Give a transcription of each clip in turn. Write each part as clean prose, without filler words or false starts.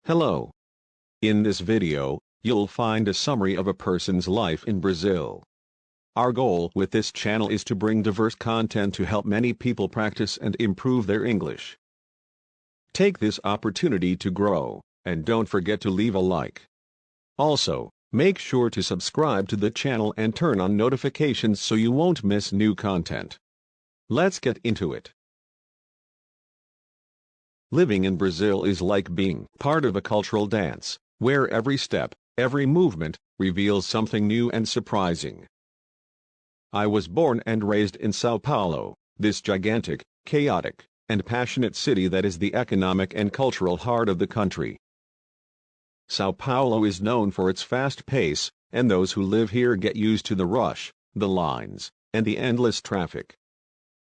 Hello. In this video, you'll find a summary of a person's life in Brazil. Our goal with this channel is to bring diverse content to help many people practice and improve their English. Take this opportunity to grow, and don't forget to leave a like. Also, make sure to subscribe to the channel and turn on notifications so you won't miss new content. Let's get into it. Living in Brazil is like being part of a cultural dance, where every step, every movement, reveals something new and surprising. I was born and raised in São Paulo, this gigantic, chaotic, and passionate city that is the economic and cultural heart of the country. São Paulo is known for its fast pace, and those who live here get used to the rush, the lines, and the endless traffic.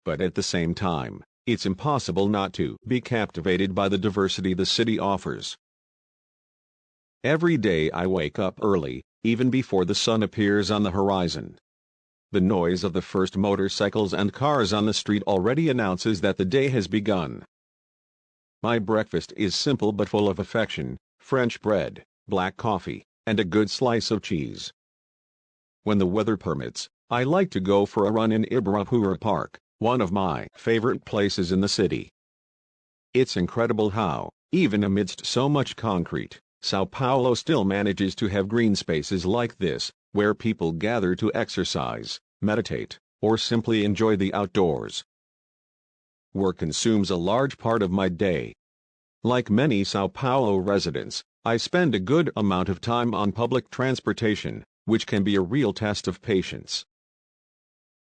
But at the same time, it's impossible not to be captivated by the diversity the city offers. Every day I wake up early, even before the sun appears on the horizon. The noise of the first motorcycles and cars on the street already announces that the day has begun. My breakfast is simple but full of affection: French bread, black coffee, and a good slice of cheese. When the weather permits, I like to go for a run in Ibirapuera Park, one of my favorite places in the city. It's incredible how, even amidst so much concrete, São Paulo still manages to have green spaces like this, where people gather to exercise, meditate, or simply enjoy the outdoors. Work consumes a large part of my day. Like many São Paulo residents, I spend a good amount of time on public transportation, which can be a real test of patience.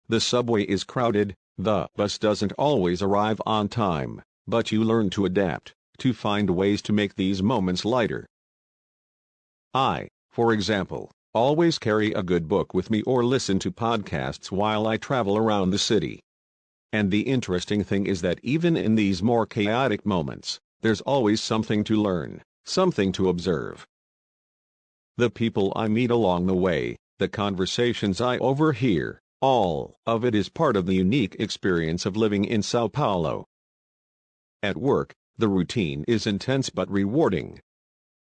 The subway is crowded, the bus doesn't always arrive on time, but you learn to adapt, to find ways to make these moments lighter. I, for example, always carry a good book with me or listen to podcasts while I travel around the city. And the interesting thing is that even in these more chaotic moments, there's always something to learn, something to observe. The people I meet along the way, the conversations I overhear, all of it is part of the unique experience of living in São Paulo. At work, the routine is intense but rewarding.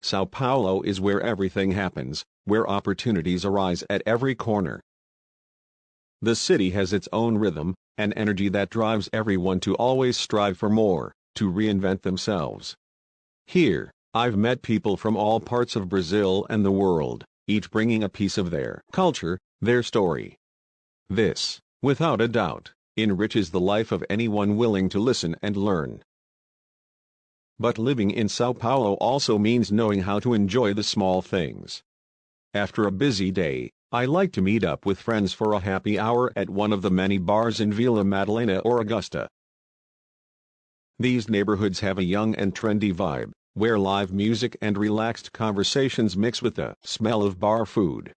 São Paulo is where everything happens, where opportunities arise at every corner. The city has its own rhythm, an energy that drives everyone to always strive for more, to reinvent themselves. Here, I've met people from all parts of Brazil and the world, each bringing a piece of their culture, their story. This, without a doubt, enriches the life of anyone willing to listen and learn. But living in São Paulo also means knowing how to enjoy the small things. After a busy day, I like to meet up with friends for a happy hour at one of the many bars in Vila Madalena or Augusta. These neighborhoods have a young and trendy vibe, where live music and relaxed conversations mix with the smell of bar food.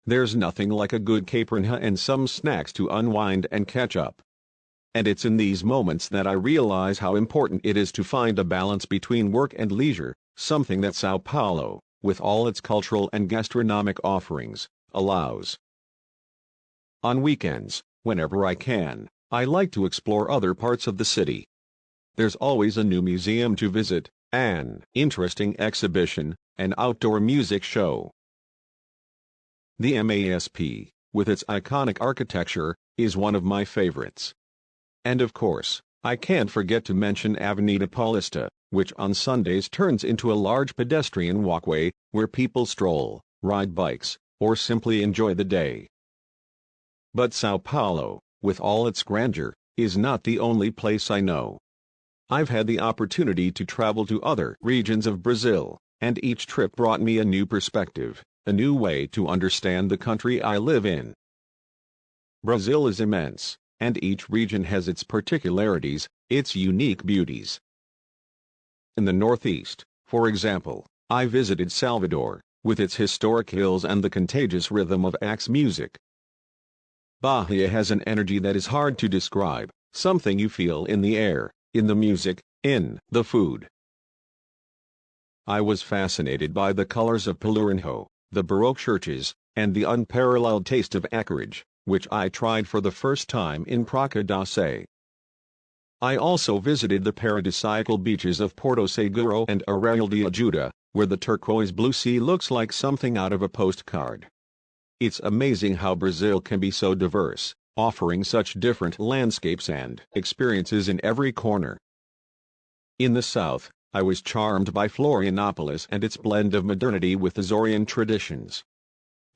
There's nothing like a good caipirinha and some snacks to unwind and catch up. And it's in these moments that I realize how important it is to find a balance between work and leisure, something that São Paulo, with all its cultural and gastronomic offerings, allows. On weekends, whenever I can, I like to explore other parts of the city. There's always a new museum to visit, an interesting exhibition, an outdoor music show. The MASP, with its iconic architecture, is one of my favorites. And of course, I can't forget to mention Avenida Paulista, which on Sundays turns into a large pedestrian walkway, where people stroll, ride bikes, or simply enjoy the day. But São Paulo, with all its grandeur, is not the only place I know. I've had the opportunity to travel to other regions of Brazil, and each trip brought me a new perspective, a new way to understand the country I live in. Brazil is immense, and each region has its particularities, its unique beauties. In the Northeast, for example, I visited Salvador, with its historic hills and the contagious rhythm of axe music. Bahia has an energy that is hard to describe, something you feel in the air, in the music, in the food. I was fascinated by the colors of Pelourinho, the Baroque churches, and the unparalleled taste of acarajé, which I tried for the first time in Praça da Sé. I also visited the paradisaical beaches of Porto Seguro and Arraial de Ajuda, where the turquoise blue sea looks like something out of a postcard. It's amazing how Brazil can be so diverse, offering such different landscapes and experiences in every corner. In the south, I was charmed by Florianopolis and its blend of modernity with Azorean traditions.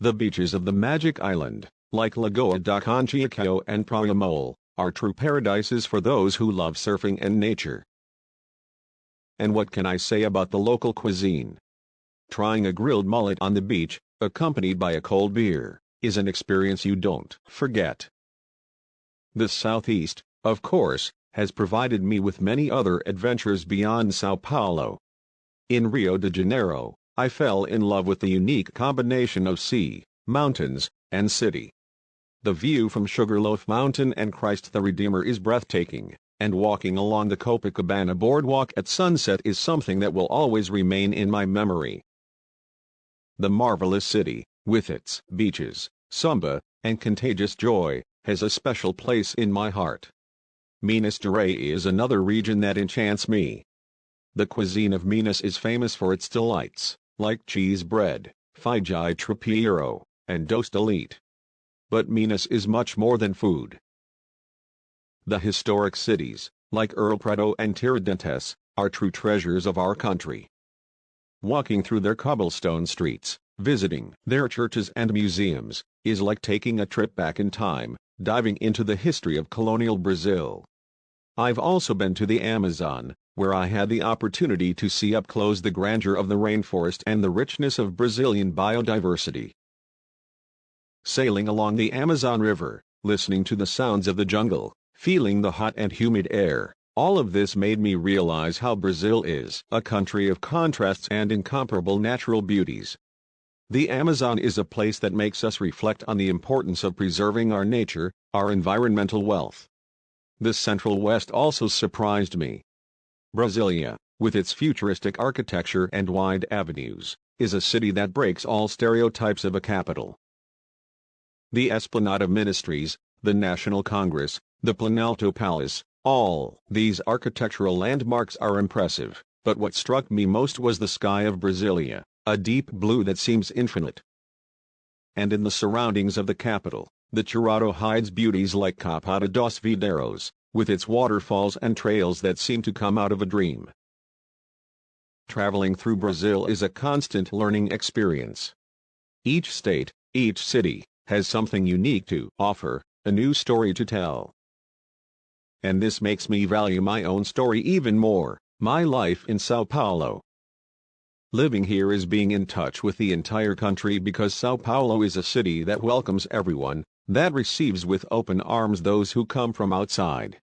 The beaches of the Magic Island, like Lagoa da Conceição and Praia Mole, are true paradises for those who love surfing and nature. And what can I say about the local cuisine? Trying a grilled mullet on the beach, accompanied by a cold beer, is an experience you don't forget. The Southeast, of course, has provided me with many other adventures beyond Sao Paulo. In Rio de Janeiro, I fell in love with the unique combination of sea, mountains, and city. The view from Sugarloaf Mountain and Christ the Redeemer is breathtaking, and walking along the Copacabana boardwalk at sunset is something that will always remain in my memory. The marvelous city, with its beaches, samba, and contagious joy, has a special place in my heart. Minas Gerais is another region that enchants me. The cuisine of Minas is famous for its delights, like cheese bread, feijão tropeiro, and doce de leite. But Minas is much more than food. The historic cities, like Ouro Preto and Tiradentes, are true treasures of our country. Walking through their cobblestone streets, visiting their churches and museums, is like taking a trip back in time, diving into the history of colonial Brazil. I've also been to the Amazon, where I had the opportunity to see up close the grandeur of the rainforest and the richness of Brazilian biodiversity. Sailing along the Amazon River, listening to the sounds of the jungle, feeling the hot and humid air, all of this made me realize how Brazil is a country of contrasts and incomparable natural beauties. The Amazon is a place that makes us reflect on the importance of preserving our nature, our environmental wealth. The Central West also surprised me. Brasilia, with its futuristic architecture and wide avenues, is a city that breaks all stereotypes of a capital. The Esplanade of Ministries, the National Congress, the Planalto Palace, all these architectural landmarks are impressive, but what struck me most was the sky of Brasilia, a deep blue that seems infinite. And in the surroundings of the capital, the Cerrado hides beauties like Chapada dos Veadeiros, with its waterfalls and trails that seem to come out of a dream. Traveling through Brazil is a constant learning experience. Each state, each city, has something unique to offer, a new story to tell. And this makes me value my own story even more, my life in Sao Paulo. Living here is being in touch with the entire country because Sao Paulo is a city that welcomes everyone, that receives with open arms those who come from outside.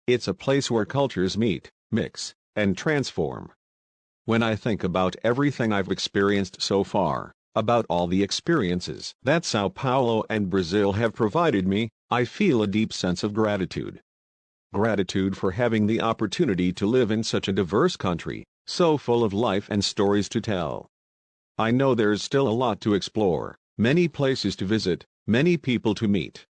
It's a place where cultures meet, mix, and transform. When I think about everything I've experienced so far, about all the experiences that Sao Paulo and Brazil have provided me, I feel a deep sense of gratitude. Gratitude for having the opportunity to live in such a diverse country, so full of life and stories to tell. I know there's still a lot to explore, many places to visit, many people to meet.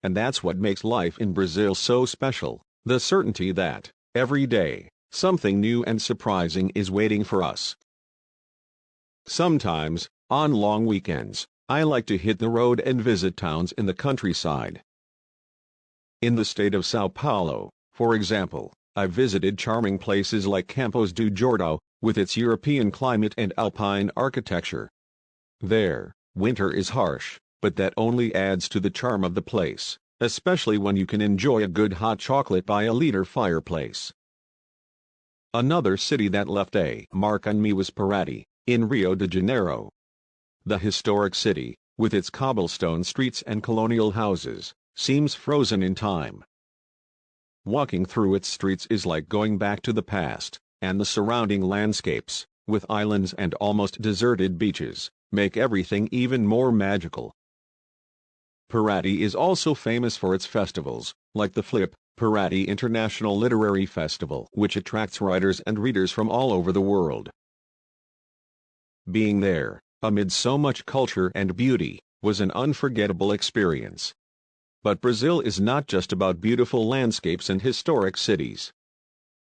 And that's what makes life in Brazil so special, the certainty that, every day, something new and surprising is waiting for us. Sometimes, on long weekends, I like to hit the road and visit towns in the countryside. In the state of Sao Paulo, for example, I visited charming places like Campos do Jordão, with its European climate and alpine architecture. There, winter is harsh, but that only adds to the charm of the place, especially when you can enjoy a good hot chocolate by a liter fireplace. Another city that left a mark on me was Paraty, in Rio de Janeiro. The historic city, with its cobblestone streets and colonial houses, seems frozen in time. Walking through its streets is like going back to the past, and the surrounding landscapes, with islands and almost deserted beaches, make everything even more magical. Paraty is also famous for its festivals, like the Flip Paraty International Literary Festival, which attracts writers and readers from all over the world. Being there, amid so much culture and beauty, was an unforgettable experience. But Brazil is not just about beautiful landscapes and historic cities.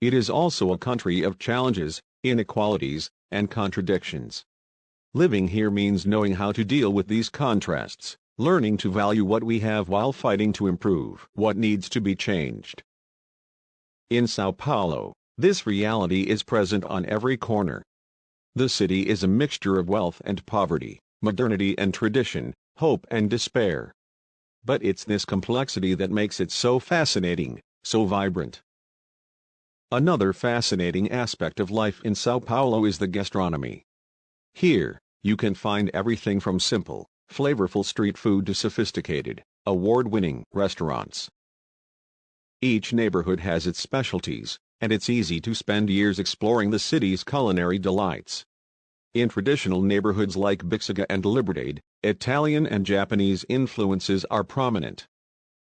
It is also a country of challenges, inequalities, and contradictions. Living here means knowing how to deal with these contrasts, learning to value what we have while fighting to improve what needs to be changed. In Sao Paulo, this reality is present on every corner. The city is a mixture of wealth and poverty, modernity and tradition, hope and despair. But it's this complexity that makes it so fascinating, so vibrant. Another fascinating aspect of life in Sao Paulo is the gastronomy. Here, you can find everything from simple, flavorful street food to sophisticated, award-winning restaurants. Each neighborhood has its specialties, and it's easy to spend years exploring the city's culinary delights. In traditional neighborhoods like Bixiga and Liberdade, Italian and Japanese influences are prominent.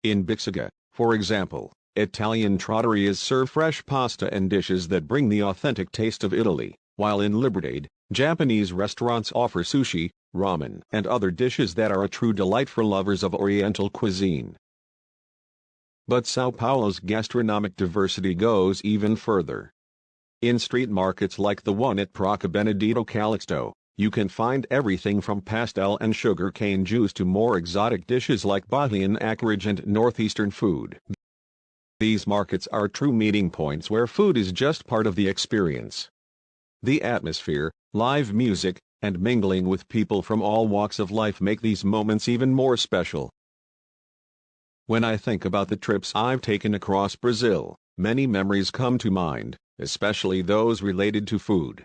In Bixiga, for example, Italian trattorias serve fresh pasta and dishes that bring the authentic taste of Italy, while in Liberdade, Japanese restaurants offer sushi, ramen, and other dishes that are a true delight for lovers of Oriental cuisine. But Sao Paulo's gastronomic diversity goes even further. In street markets like the one at Praça Benedito Calixto, you can find everything from pastel and sugar cane juice to more exotic dishes like Bahian acreage and northeastern food. These markets are true meeting points where food is just part of the experience. The atmosphere, live music, and mingling with people from all walks of life make these moments even more special. When I think about the trips I've taken across Brazil, many memories come to mind, especially those related to food.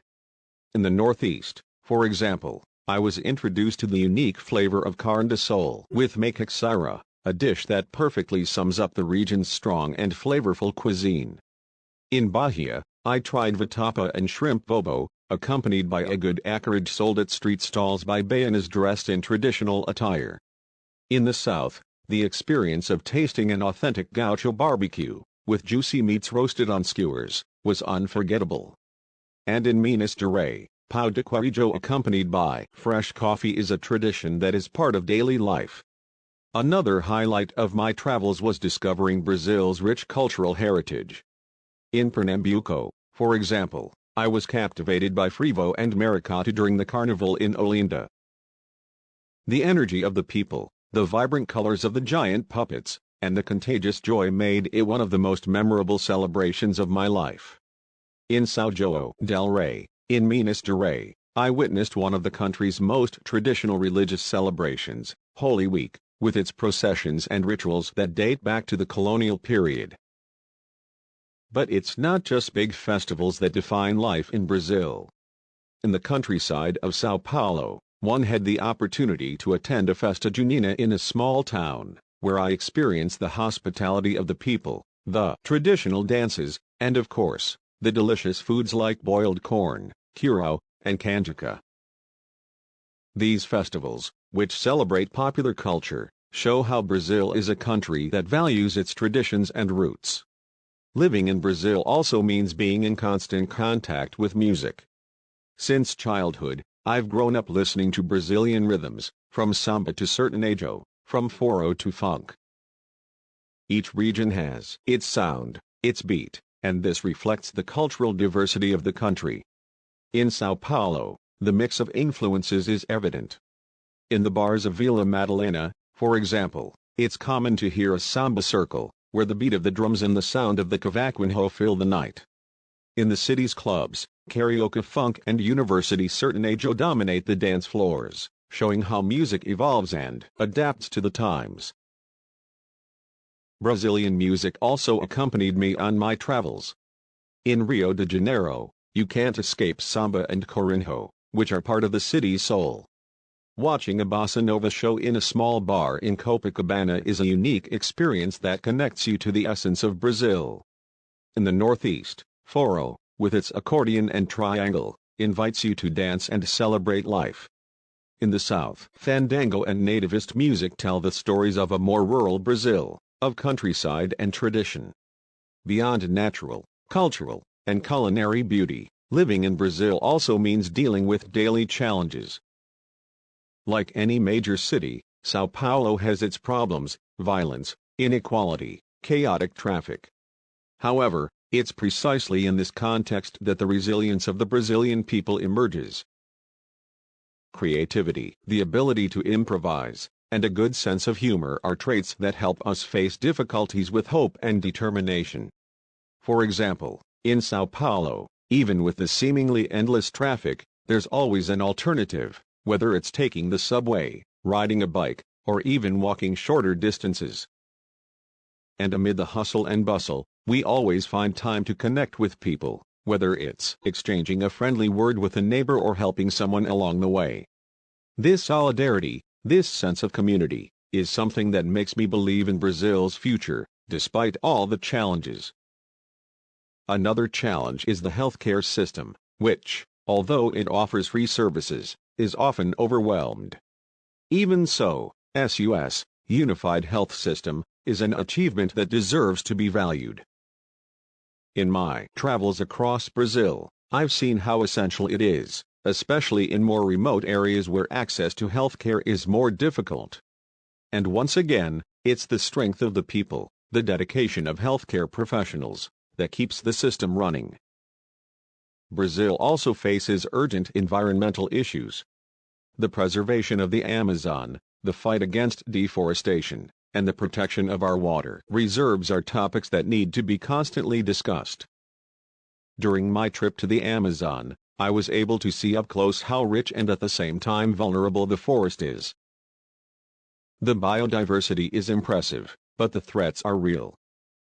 In the Northeast, for example, I was introduced to the unique flavor of carne de sol with macaxeira, a dish that perfectly sums up the region's strong and flavorful cuisine. In Bahia, I tried vatapa and shrimp bobo, accompanied by a good acreage sold at street stalls by baianas dressed in traditional attire. In the South, the experience of tasting an authentic gaucho barbecue, with juicy meats roasted on skewers, was unforgettable. And in Minas Gerais, pão de queijo accompanied by fresh coffee is a tradition that is part of daily life. Another highlight of my travels was discovering Brazil's rich cultural heritage. In Pernambuco, for example, I was captivated by frevo and maracatu during the carnival in Olinda. The energy of the people, the vibrant colors of the giant puppets, and the contagious joy made it one of the most memorable celebrations of my life. In São João del Rei, in Minas Gerais, I witnessed one of the country's most traditional religious celebrations, Holy Week, with its processions and rituals that date back to the colonial period. But it's not just big festivals that define life in Brazil. In the countryside of Sao Paulo, one had the opportunity to attend a festa junina in a small town, where I experienced the hospitality of the people, the traditional dances, and of course, the delicious foods like boiled corn, curau, and canjica. These festivals, which celebrate popular culture, show how Brazil is a country that values its traditions and roots. Living in Brazil also means being in constant contact with music. Since childhood, I've grown up listening to Brazilian rhythms, from samba to sertanejo, from forró to funk. Each region has its sound, its beat, and this reflects the cultural diversity of the country. In Sao Paulo, the mix of influences is evident. In the bars of Vila Madalena, for example, it's common to hear a samba circle, where the beat of the drums and the sound of the cavaquinho fill the night. In the city's clubs, karaoke funk and university sertanejo dominate the dance floors, showing how music evolves and adapts to the times. Brazilian music also accompanied me on my travels. In Rio de Janeiro, you can't escape samba and chorinho, which are part of the city's soul. Watching a bossa nova show in a small bar in Copacabana is a unique experience that connects you to the essence of Brazil. In the Northeast, forró, with its accordion and triangle, invites you to dance and celebrate life. In the South, fandango and nativist music tell the stories of a more rural Brazil, of countryside and tradition. Beyond natural, cultural, and culinary beauty, living in Brazil also means dealing with daily challenges. Like any major city, Sao Paulo has its problems, violence, inequality, chaotic traffic. However, it's precisely in this context that the resilience of the Brazilian people emerges. Creativity, the ability to improvise, and a good sense of humor are traits that help us face difficulties with hope and determination. For example, in Sao Paulo, even with the seemingly endless traffic, there's always an alternative, whether it's taking the subway, riding a bike, or even walking shorter distances. And amid the hustle and bustle, we always find time to connect with people, whether it's exchanging a friendly word with a neighbor or helping someone along the way. This solidarity, this sense of community, is something that makes me believe in Brazil's future, despite all the challenges. Another challenge is the healthcare system, which, although it offers free services, is often overwhelmed. Even so, SUS, Unified Health System, is an achievement that deserves to be valued. In my travels across Brazil, I've seen how essential it is, especially in more remote areas where access to healthcare is more difficult. And once again, it's the strength of the people, the dedication of healthcare professionals, that keeps the system running. Brazil also faces urgent environmental issues. The preservation of the Amazon, the fight against deforestation, and the protection of our water reserves are topics that need to be constantly discussed. During my trip to the Amazon, I was able to see up close how rich and at the same time vulnerable the forest is. The biodiversity is impressive, but the threats are real.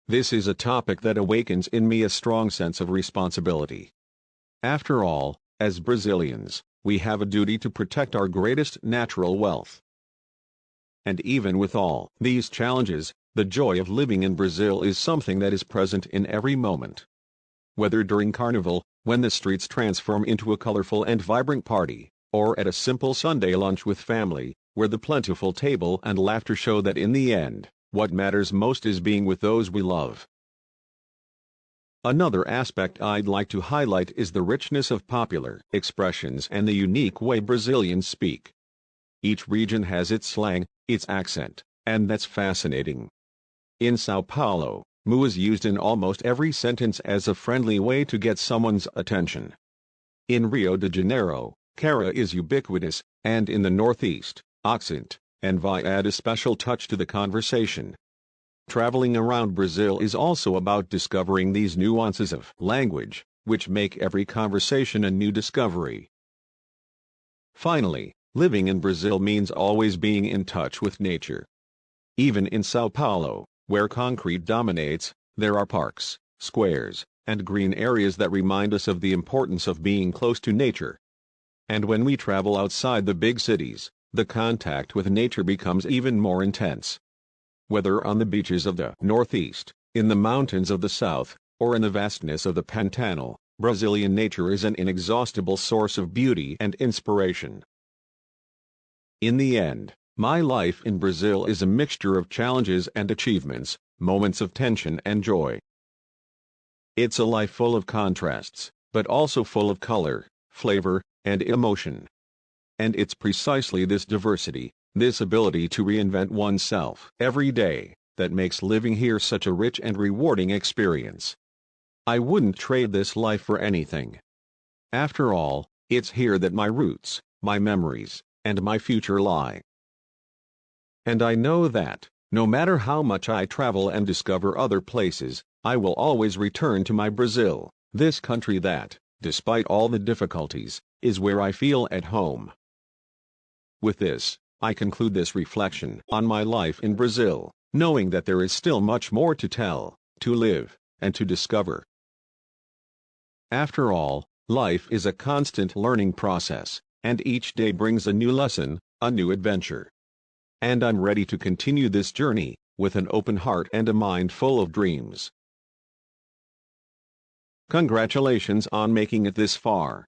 This is a topic that awakens in me a strong sense of responsibility. After all, as Brazilians, we have a duty to protect our greatest natural wealth. And even with all these challenges, the joy of living in Brazil is something that is present in every moment. Whether during Carnival, when the streets transform into a colorful and vibrant party, or at a simple Sunday lunch with family, where the plentiful table and laughter show that in the end, what matters most is being with those we love. Another aspect I'd like to highlight is the richness of popular expressions and the unique way Brazilians speak. Each region has its slang, its accent, and that's fascinating. In Sao Paulo, mu is used in almost every sentence as a friendly way to get someone's attention. In Rio de Janeiro, cara is ubiquitous, and in the Northeast, accent and vai add a special touch to the conversation. Traveling around Brazil is also about discovering these nuances of language, which make every conversation a new discovery. Finally, living in Brazil means always being in touch with nature. Even in Sao Paulo, where concrete dominates, there are parks, squares, and green areas that remind us of the importance of being close to nature. And when we travel outside the big cities, the contact with nature becomes even more intense. Whether on the beaches of the Northeast, in the mountains of the South, or in the vastness of the Pantanal, Brazilian nature is an inexhaustible source of beauty and inspiration. In the end, my life in Brazil is a mixture of challenges and achievements, moments of tension and joy. It's a life full of contrasts, but also full of color, flavor, and emotion. And it's precisely this diversity, this ability to reinvent oneself every day, that makes living here such a rich and rewarding experience. I wouldn't trade this life for anything. After all, it's here that my roots, my memories, and my future lie. And I know that, no matter how much I travel and discover other places, I will always return to my Brazil, this country that, despite all the difficulties, is where I feel at home. With this, I conclude this reflection on my life in Brazil, knowing that there is still much more to tell, to live, and to discover. After all, life is a constant learning process, and each day brings a new lesson, a new adventure. And I'm ready to continue this journey, with an open heart and a mind full of dreams. Congratulations on making it this far.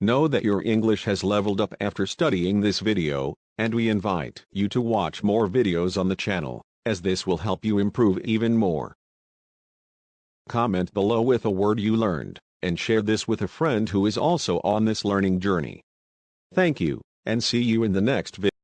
Know that your English has leveled up after studying this video, and we invite you to watch more videos on the channel, as this will help you improve even more. Comment below with a word you learned, and share this with a friend who is also on this learning journey. Thank you, and see you in the next video.